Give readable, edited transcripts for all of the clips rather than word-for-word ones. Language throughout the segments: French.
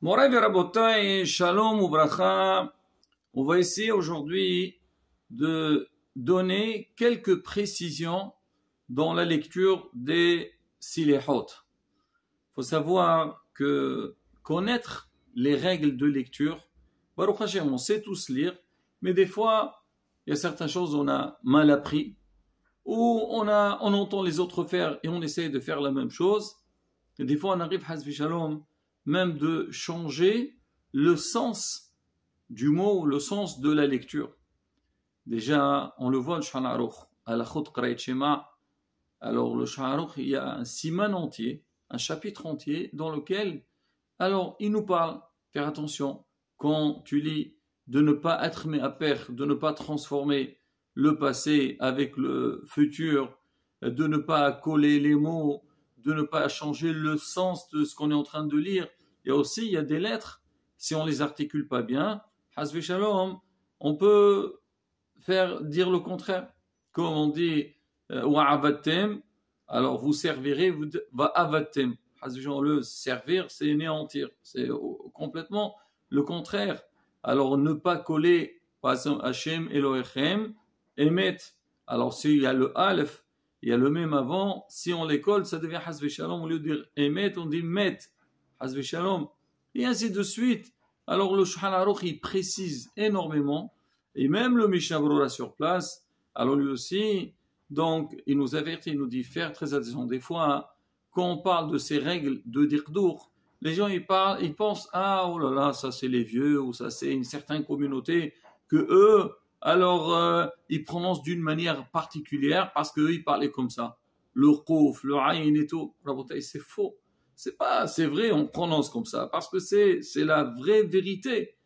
Moray Verabotai, Shalom ou Bracha. On va essayer aujourd'hui de donner quelques précisions dans la lecture des Silehot. Il faut savoir que connaître les règles de lecture, Baruch Hashem, on sait tous lire, mais des fois, il y a certaines choses on a mal appris, ou on entend les autres faire et on essaie de faire la même chose. Et des fois, on arrive, Hasbi Shalom, même de changer le sens du mot, le sens de la lecture. Déjà, on le voit, le Shulchan Aruch, Halachot Qira'at Shema. Alors, le Shulchan Aruch, il y a un siman entier, un chapitre entier, dans lequel, alors, il nous parle, faire attention, quand tu lis, de ne pas être méaper, de ne pas transformer le passé avec le futur, de ne pas coller les mots, de ne pas changer le sens de ce qu'on est en train de lire. Et aussi, il y a des lettres, si on les articule pas bien, Hasbi Shalom, on peut dire le contraire. Comme on dit, wa'avatem, alors vous servirez, wa'avatem. Hasbi Shalom, le servir, c'est néantir. C'est complètement le contraire. Alors, ne pas coller, par exemple, Hashem, Elohechem, Emet. Alors, s'il y a le Aleph, il y a le même avant, si on les colle, ça devient Hasbi Shalom. Au lieu de dire Emet, on dit Met. Hasbi Shalom. Et ainsi de suite. Alors, le Shulchan Aruch, il précise énormément. Et même le Mishnah Berurah sur place, alors lui aussi, donc, il nous avertit, il nous dit faire très attention. Des fois, quand on parle de ces règles de Dirdour, les gens, ils pensent, ah, oh là là, ça c'est les vieux, ou ça c'est une certaine communauté, que eux, alors, ils prononcent d'une manière particulière parce qu'eux, ils parlaient comme ça. Le Qouf, le Aïn et tout. C'est faux. C'est vrai, on prononce comme ça parce que c'est la vraie vérité.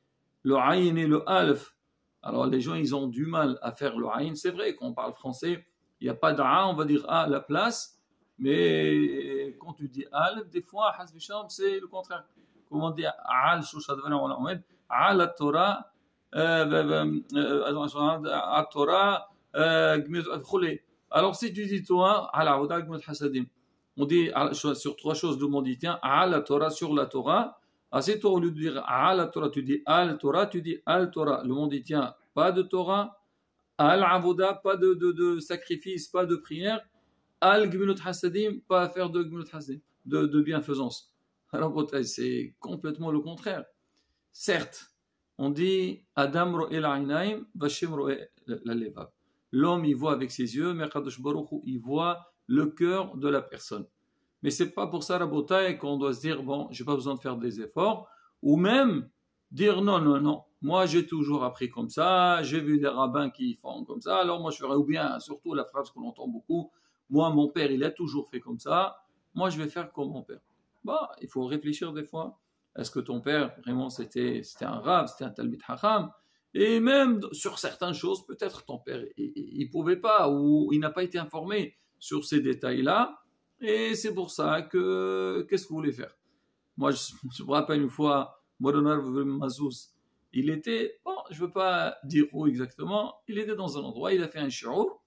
Le Aïn et le Alf. Alors, les gens, ils ont du mal à faire le Aïn. C'est vrai, quand on parle français, il n'y a pas d'A, on va dire A à la place. Mais quand tu dis Alf, des fois, Hasbi Shalom, c'est le contraire. Comment dire Al, Shushadvan, Al, la Torah. Alors si tu dis toi, on dit sur trois choses, le monde dit tiens, la Torah sur la Torah. Si toi au lieu de dire la Torah, tu dis al Torah, tu dis al Torah. Le monde dit tiens, pas de Torah, al avoda, pas de sacrifice, pas de prière, al gminut hasadim, pas à faire de gminut hasadim, de bienfaisance. Alors c'est complètement le contraire. Certes, on dit Adam ro'e l'aynaim, Vashem ro'e la levav. L'homme, il voit avec ses yeux, mais Kadosh Baruch Hu, il voit le cœur de la personne. Mais c'est pas pour ça, Rabotai, qu'on doit se dire, bon, j'ai pas besoin de faire des efforts, ou même dire non, moi j'ai toujours appris comme ça, j'ai vu des rabbins qui font comme ça, alors moi je ferai, ou bien, surtout la phrase qu'on entend beaucoup, moi mon père il a toujours fait comme ça, moi je vais faire comme mon père. Bon, il faut réfléchir des fois. Est-ce que ton père, vraiment, c'était un rab, c'était un talmid hacham? Et même sur certaines choses, peut-être ton père, il pouvait pas, ou il n'a pas été informé sur ces détails-là. Et c'est pour ça que, qu'est-ce que vous voulez faire? Moi, je me rappelle une fois, Moronar Mazouz, il était, bon, je ne veux pas dire où exactement, il était dans un endroit, il a fait un shi'ur,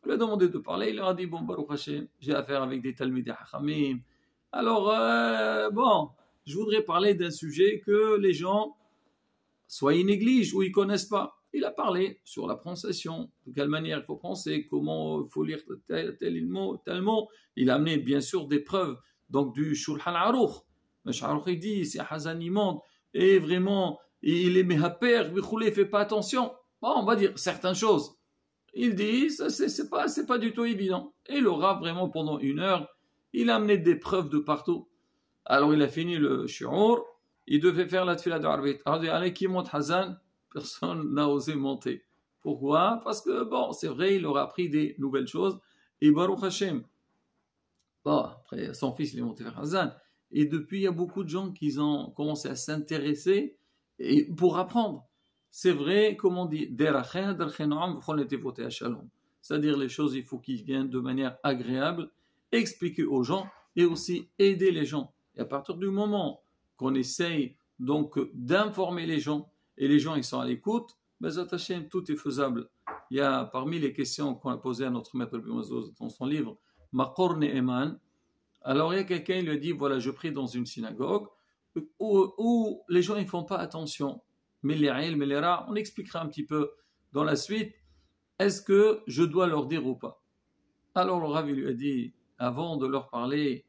il lui a demandé de parler, il leur a dit, bon, Baruch Hashem, j'ai affaire avec des talmid hachamim. Alors, bon, je voudrais parler d'un sujet que les gens soit ils négligent ou ils ne connaissent pas. Il a parlé sur la prononciation, de quelle manière il faut prononcer, comment il faut lire tel mot. Il a amené bien sûr des preuves, donc du Shulchan Aruch. Le Shulchan Aruch il dit, c'est Hazan immonde, et vraiment, il est méhaper, il ne fait pas attention. Bon, on va dire certaines choses. Il dit, c'est pas du tout évident. Et le Rav, vraiment, pendant 1 heure, il a amené des preuves de partout. Alors il a fini le shi'ur, il devait faire la tefila de Arvit. Alors il dit, allez, qui monte Hazan? Personne n'a osé monter. Pourquoi? Parce que, bon, c'est vrai, il aura appris des nouvelles choses. Et Baruch Hashem, bon, après, son fils, il est monté vers Hazan. Et depuis, il y a beaucoup de gens qui ont commencé à s'intéresser pour apprendre. C'est vrai, comme on dit, c'est-à-dire les choses, il faut qu'ils viennent de manière agréable, expliquer aux gens et aussi aider les gens. Et à partir du moment qu'on essaye donc d'informer les gens et les gens ils sont à l'écoute, Bezat Hashem, tout est faisable. Il y a parmi les questions qu'on a posées à notre maître Bimazouz dans son livre Maqor Ne'eman. Alors il y a quelqu'un qui lui a dit voilà, je prie dans une synagogue où les gens ne font pas attention. Mais les rats, on expliquera un petit peu dans la suite. Est-ce que je dois leur dire ou pas? Alors le Rav lui a dit, avant de leur parler,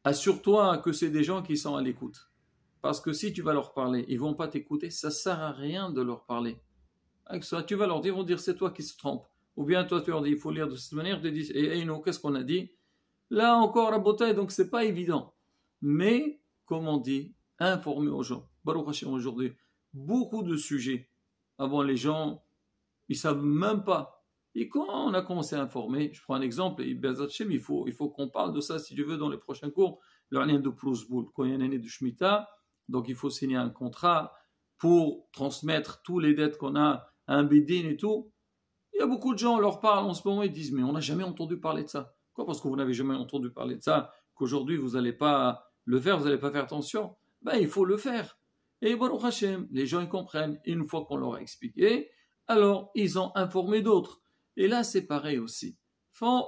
assure-toi que c'est des gens qui sont à l'écoute. Parce que si tu vas leur parler, ils ne vont pas t'écouter, ça ne sert à rien de leur parler. Avec ça, tu vas leur dire, ils vont dire c'est toi qui se trompe. Ou bien toi tu leur dis, il faut lire de cette manière, tu dis, et nous, qu'est-ce qu'on a dit? Là encore, à Botaï, donc c'est pas évident. Mais, comme on dit, informer aux gens. Baruch Hashem aujourd'hui, beaucoup de sujets. Avant, les gens, ils ne savent même pas. Et quand on a commencé à informer, je prends un exemple, il faut qu'on parle de ça, si tu veux, dans les prochains cours. L'année de Prousboul, quand il y a une année de Shemitah, donc il faut signer un contrat pour transmettre tous les dettes qu'on a à un bédine et tout. Il y a beaucoup de gens, on leur parle en ce moment, ils disent, mais on n'a jamais entendu parler de ça. Quoi, parce que vous n'avez jamais entendu parler de ça, qu'aujourd'hui vous n'allez pas le faire, vous n'allez pas faire attention? Ben, il faut le faire. Et Baruch Hashem, les gens ils comprennent. Et une fois qu'on leur a expliqué, alors ils ont informé d'autres. Et là, c'est pareil aussi. Il faut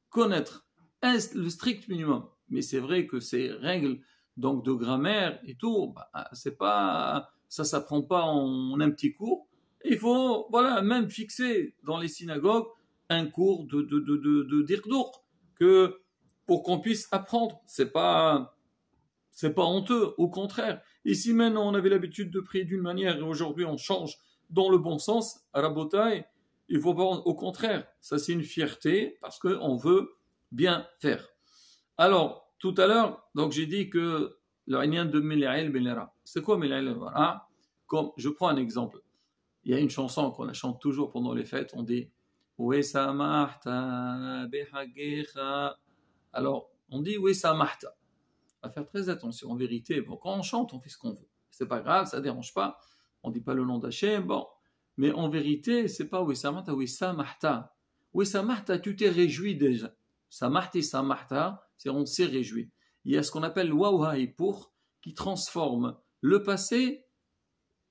connaître le strict minimum. Mais c'est vrai que ces règles donc de grammaire et tout, c'est pas, ça s'apprend pas en un petit cours. Il faut, voilà, même fixer dans les synagogues un cours de dirdour que pour qu'on puisse apprendre. C'est pas honteux, au contraire. Ici maintenant, on avait l'habitude de prier d'une manière et aujourd'hui on change dans le bon sens. À la Botaï, il faut pas, au contraire, ça c'est une fierté parce qu'on veut bien faire. Alors, tout à l'heure, donc j'ai dit que le Inyan de Mil'a'il Belera. C'est quoi Mil'a'il Belera? Comme, je prends un exemple. Il y a une chanson qu'on chante toujours pendant les fêtes, on dit Oué samahta behagecha. Alors, on dit Oué samahta. À faire très attention. En vérité, bon, quand on chante, on fait ce qu'on veut. C'est pas grave, ça dérange pas. On dit pas le nom d'Hachem, bon. Mais en vérité, c'est pas Oué samahta, Oué samahta. Oué samahta, tu t'es réjoui déjà. Samahti samahta, c'est on s'est réjoui. Il y a ce qu'on appelle wawai pour qui transforme le passé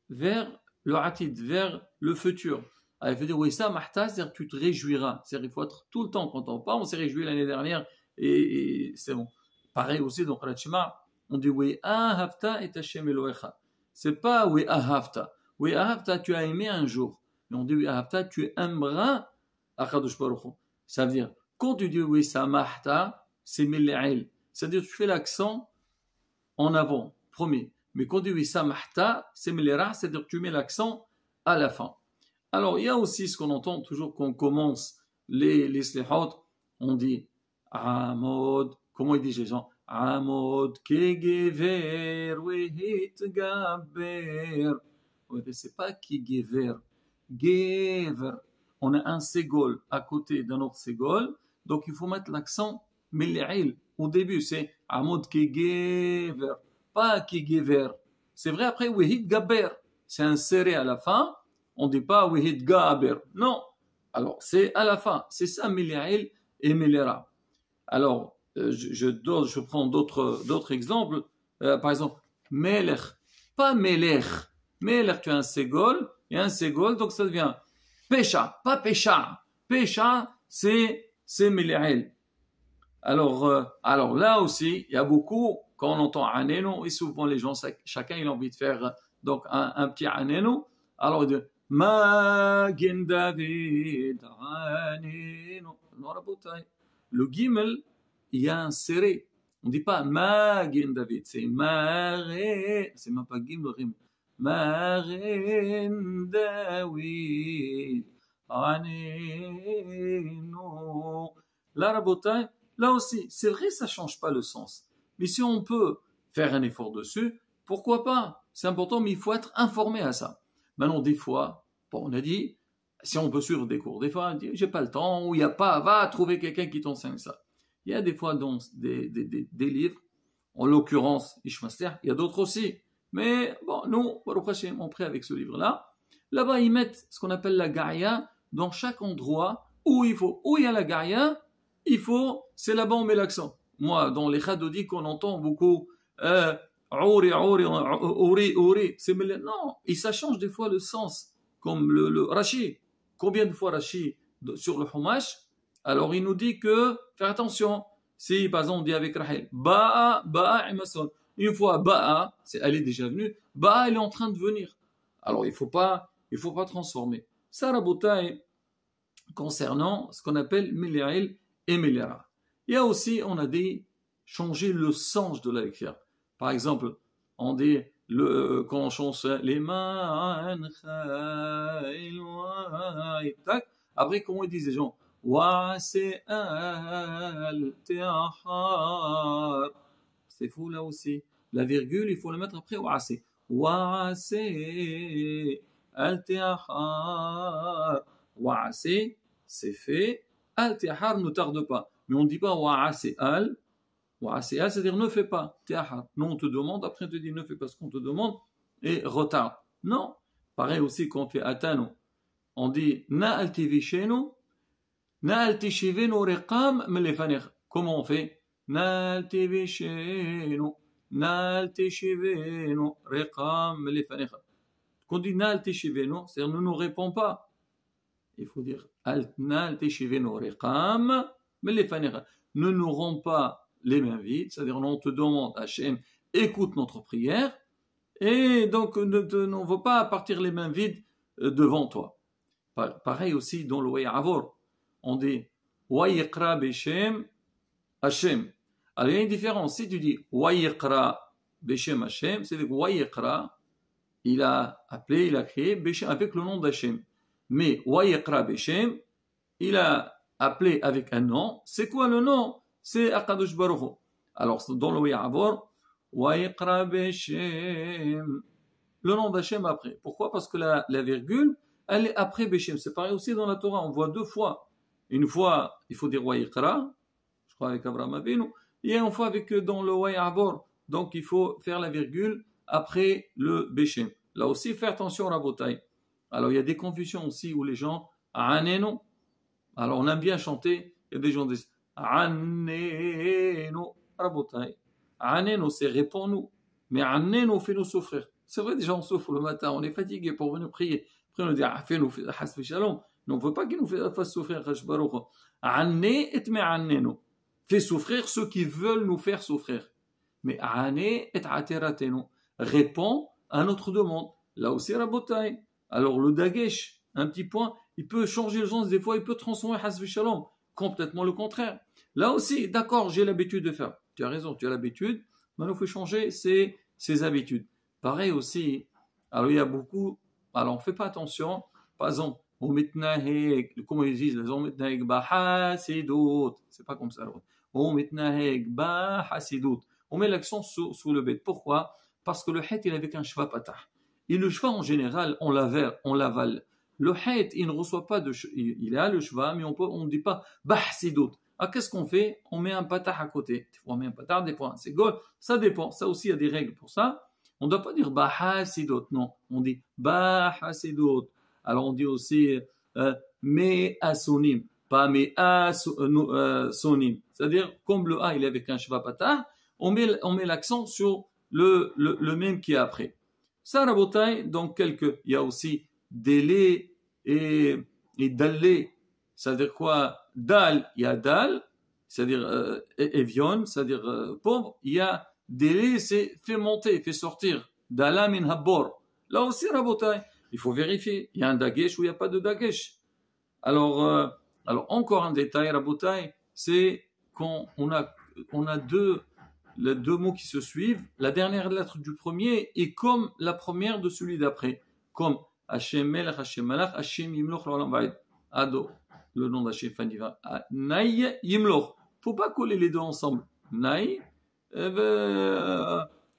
vers le atid, vers le futur. Alors, il veut dire oui, samahta, c'est-à-dire tu te réjouiras. C'est-à-dire il faut être tout le temps content. Pas on s'est réjoui l'année dernière et c'est bon. Pareil aussi dans Khalat Shema, on dit oui, ahavta et Hashem Elohecha. C'est pas oui, ahavta. Oui, ahavta, tu as aimé un jour. Mais on dit oui, ahavta, tu aimeras Akadosh Baruch Hu. Ça veut dire, quand tu dis oui, samahta, c'est mil'a'il. C'est-à-dire tu fais l'accent en avant, premier. Mais quand on dit oui, samahta, c'est mil'era, c'est-à-dire que tu mets l'accent à la fin. Alors, il y a aussi ce qu'on entend toujours quand on commence les slihot, on dit Amod, comment ils disent les gens? Amod kegever wehit gaber. C'est pas kegever, gever. On a un ségol à côté d'un autre ségol, donc il faut mettre l'accent mil'il. Au début, c'est Amod kegever, pas kegever. C'est vrai, après, wehit gaber. C'est un serré à la fin. On ne dit pas wehit gaber. Non. Alors, c'est à la fin. C'est ça, mil'il et mil'era. Alors, je prends d'autres exemples. Par exemple, melech, pas melech. Melech, tu as un ségol, et un ségol, donc ça devient pécha, pas pécha. Pécha, c'est mil'il. Alors là aussi, il y a beaucoup, quand on entend aneno, et souvent les gens, chacun il a envie de faire donc un petit aneno. Alors, de Magen David, aneno. Le gimel, il y a un serré. On ne dit pas Magen David, c'est Mare, c'est même pas gimel, rim. Magen David, aneno. Là, rabotai, là aussi, c'est vrai, ça ne change pas le sens. Mais si on peut faire un effort dessus, pourquoi pas? C'est important, mais il faut être informé à ça. Maintenant, des fois, bon, on a dit, si on peut suivre des cours, des fois, on dit, j'ai pas le temps, ou il n'y a pas, va trouver quelqu'un qui t'enseigne ça. Il y a des fois dans des livres, en l'occurrence, Ishmaster, il y a d'autres aussi. Mais bon, nous, on prie avec ce livre-là. Là-bas, ils mettent ce qu'on appelle la gaïa dans chaque endroit où il y a la gaïa, c'est là-bas on met l'accent. Moi, dans les chadodis qu'on entend beaucoup, ouri, c'est non, et ça change des fois le sens, comme le Rashi. Combien de fois Rashi sur le Humash? Alors il nous dit que, faire attention, si par exemple on dit avec Rahel, ba'a imason, Une fois Ba'a, elle est déjà venue, Ba'a, elle est en train de venir. Alors, il faut pas transformer. Ça, Rabotai, concernant ce qu'on appelle Meli'il et Melira. Il y a aussi, on a dit, changer le sens de la lecture. Par exemple, on dit, quand on chante les mains, après, comment ils disent les gens? C'est fou là aussi. La virgule, il faut le mettre après wa'asi. Wa'asi al-tihar. Wa'asi, c'est fait. Al-tihar ne tarde pas. Mais on ne dit pas wa'asi al. Wa'asi al, c'est-à-dire ne fais pas. Tihar. Non, on te demande, après on te dit ne fais pas ce qu'on te demande et retarde. Non. Pareil aussi quand on fait atano. On dit na al-tivishenu. Naltishivenu riqam melefanir. Comment on fait? Naltishivenu riqam melefanir. Quand on dit naltishivenu, c'est-à-dire ne nous répond pas. Il faut dire naltishivenu riqam melefanir. Ne nous rends pas les mains vides, c'est-à-dire on te demande, Hachem, écoute notre prière, et donc ne veut pas partir les mains vides devant toi. Pareil aussi dans le Way'avor. On dit Wayikra Beshem Hashem. Alors il y a une différence. Si tu dis Wayikra Beshem Hashem, c'est que Wayikra, il a appelé, il a créé Beshem avec le nom d'Hashem. Mais Wayikra Beshem, il a appelé avec un nom. C'est quoi le nom? C'est Akadosh Baruch Hu. Alors dans le Way'avor, Wayikra Beshem, le nom d'Hashem après. Pourquoi? Parce que la virgule, elle est après Beshem. C'est pareil aussi dans la Torah, on voit deux fois. Une fois, il faut dire Wayikra, je crois avec Abraham Avinu, et une fois avec dans le Way'avor. Donc il faut faire la virgule après le Beshem. Là aussi, faire attention à la bataille. Alors il y a des confusions aussi où les gens Anenu. Alors on aime bien chanter, il y a des gens qui disent Anenu, Rabotai. Anenu, c'est réponds-nous. Mais Anenu, fais-nous souffrir. C'est vrai, déjà on souffre le matin, on est fatigué pour venir prier. Après on nous dit fais-nous hasfi shalom. On ne veut pas qu'il nous fasse souffrir. Fais souffrir ceux qui veulent nous faire souffrir. Mais réponds à notre demande. Là aussi, Rabotai. Alors le dagesh, un petit point, il peut changer le sens des fois, il peut transformer hasfi shalom. Complètement le contraire. Là aussi, d'accord, j'ai l'habitude de faire. Tu as raison, tu as l'habitude. Maintenant, il faut changer ses habitudes. Pareil aussi. Alors il y a beaucoup. Alors on ne fait pas attention. Par exemple, comment ils disent, c'est pas comme ça. On met l'accent sur le bête. Pourquoi? Parce que le het, il est avec un shva patah. Et le shva, en général, on l'avale. Le het, il ne reçoit pas de shva. Il a le shva, mais on ne dit pas bahsidot. Ah, qu'est-ce qu'on fait? On met un patah à côté. On met un patah, des points. C'est gol. Ça dépend. Ça aussi, il y a des règles pour ça. On ne doit pas dire bahasidot. Non. On dit bahasidot. Alors on dit aussi me asonim, pas me asonim. C'est-à-dire, comme le A il est avec un shva patah, on met l'accent sur le même qui est après. Ça, Rabotai, donc il y a aussi délai et dallé. C'est-à-dire quoi? Dal, il y a dal, c'est-à-dire evion, c'est-à-dire pauvre. Il y a délai, c'est fait monter, fait sortir. Dala min habor. Là aussi, Rabotai. Il faut vérifier, il y a un dagesh ou il n'y a pas de dagesh. Alors encore un détail, Rabotai, c'est quand on a les deux mots qui se suivent, la dernière lettre du premier est comme la première de celui d'après. Comme Hashem Melech, Hashem Malach, Hashem Yimloch l'Olam Va'ed. Ado, le nom d'Hashem Faniva. Naï Yimloch. Il ne faut pas coller les deux ensemble. Naï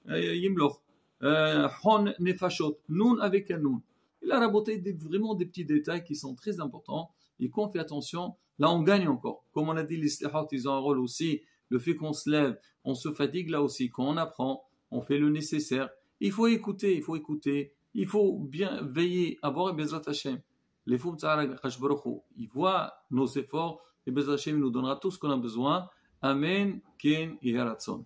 Yimloch. Hon Nefashot. Nun avec un nun. Il a raboté vraiment des petits détails qui sont très importants et qu'on fait attention, là on gagne encore. Comme on a dit, les slihat, ils ont un rôle aussi, le fait qu'on se lève, on se fatigue là aussi, quand on apprend, on fait le nécessaire. Il faut écouter, il faut bien veiller à voir Bezrat Hashem. Les fous ils voient nos efforts et Bezrat Hashem nous donnera tout ce qu'on a besoin. Amen, Ken et Yaratson.